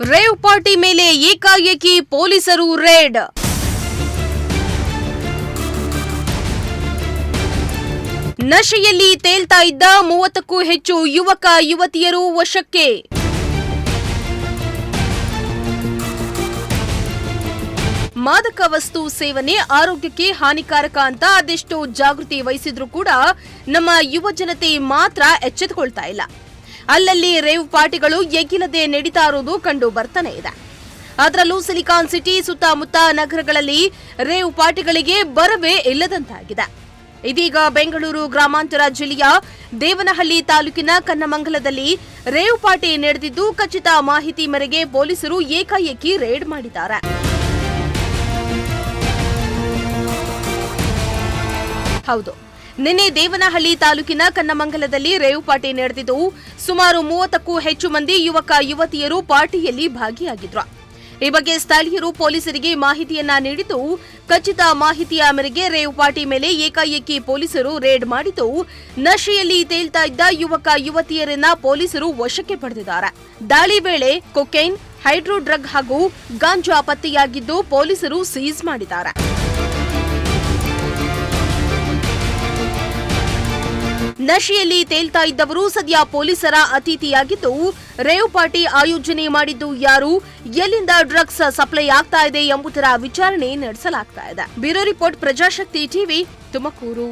Rave party ಮೇಲೆ ಏಕಾಏಕಿ ಪೊಲೀಸರು ರೇಡ್. ನಶೆಯಲ್ಲಿ ತೇಲ್ತಾ ಇದ್ದ 30ಕ್ಕೂ ಹೆಚ್ಚು ಯುವಕ ಯುವತಿಯರು ವಶಕ್ಕೆ. ಮಾದಕ ವಸ್ತು ಸೇವನೆ ಆರೋಗ್ಯಕ್ಕೆ ಹಾನಿಕಾರಕ ಅಂತ ಅದೆಷ್ಟೋ ಜಾಗೃತಿ ವಹಿಸಿದ್ರೂ ಕೂಡ ನಮ್ಮ ಯುವ ಜನತೆ ಮಾತ್ರ ಎಚ್ಚೆತ್ತುಕೊಳ್ತಾ ಇಲ್ಲ. ಅಲ್ಲಲ್ಲಿ ರೇವ್ ಪಾರ್ಟಿಗಳು ಎಗ್ಗಿಲ್ಲದೆ ನಡೀತಾ ಇರೋದು ಕಂಡು ಬರ್ತಾನೆ ಇದೆ. ಅದರಲ್ಲೂ ಸಿಲಿಕಾನ್ ಸಿಟಿ ಸುತ್ತಮುತ್ತ ನಗರಗಳಲ್ಲಿ ರೇವ್ ಪಾರ್ಟಿಗಳಿಗೆ ಬರವೇ ಇಲ್ಲದಂತಾಗಿದೆ. ಇದೀಗ ಬೆಂಗಳೂರು ಗ್ರಾಮಾಂತರ ಜಿಲ್ಲೆಯ ದೇವನಹಳ್ಳಿ ತಾಲೂಕಿನ ಕನ್ನಮಂಗಲದಲ್ಲಿ ರೇವ್ ಪಾರ್ಟಿ ನಡೆದಿದ್ದು ಖಚಿತ ಮಾಹಿತಿ ಮೇರೆಗೆ ಪೊಲೀಸರು ಏಕಾಏಕಿ ರೇಡ್ ಮಾಡಿದ್ದಾರೆ. ಹೌದು, ನಿನ್ನೆ ದೇವನಹಳ್ಳಿ ತಾಲೂಕಿನ ಕನ್ನಮಂಗಲದಲ್ಲಿ ರೇವ್ ಪಾರ್ಟಿ ನಡೆದಿದ್ದು ಸುಮಾರು 30ಕ್ಕೂ ಹೆಚ್ಚು ಮಂದಿ ಯುವಕ ಯುವತಿಯರು ಪಾರ್ಟಿಯಲ್ಲಿ ಭಾಗಿಯಾಗಿದ್ರು. ಈ ಬಗ್ಗೆ ಸ್ಥಳೀಯರು ಪೊಲೀಸರಿಗೆ ಮಾಹಿತಿಯನ್ನ ನೀಡಿದ್ದು ಖಚಿತ ಮಾಹಿತಿಯ ಮೇರೆಗೆ ರೇವ್ ಪಾರ್ಟಿ ಮೇಲೆ ಏಕಾಏಕಿ ಪೊಲೀಸರು ರೇಡ್ ಮಾಡಿದ್ದು ನಶೆಯಲ್ಲಿ ತೇಲ್ತಾ ಇದ್ದ ಯುವಕ ಯುವತಿಯರನ್ನ ಪೊಲೀಸರು ವಶಕ್ಕೆ ಪಡೆದಿದ್ದಾರೆ. ದಾಳಿ ವೇಳೆ ಕೊಕೈನ್, ಹೈಡ್ರೋ ಡ್ರಗ್ ಹಾಗೂ ಗಾಂಜಾ ಪತ್ತೆಯಾಗಿದ್ದು ಪೊಲೀಸರು ಸೀಸ್ ಮಾಡಿದ್ದಾರೆ. ನಶೆಯಲ್ಲಿ ತೇಲ್ತಾ ಇದ್ದವರು ಸದ್ಯ ಪೊಲೀಸರ ಅತಿಥಿಯಾಗಿದ್ದು ರೇವ್ ಪಾರ್ಟಿ ಆಯೋಜನೆ ಮಾಡಿದ್ದು ಯಾರು, ಎಲ್ಲಿಂದ ಡ್ರಗ್ಸ್ ಸಪ್ಲೈ ಆಗ್ತಾ ಇದೆ ಎಂಬುದರ ವಿಚಾರಣೆ ನಡೆಸಲಾಗ್ತಾ ಇದೆ. Bureau report, Prajashakti TV, Tumakuru.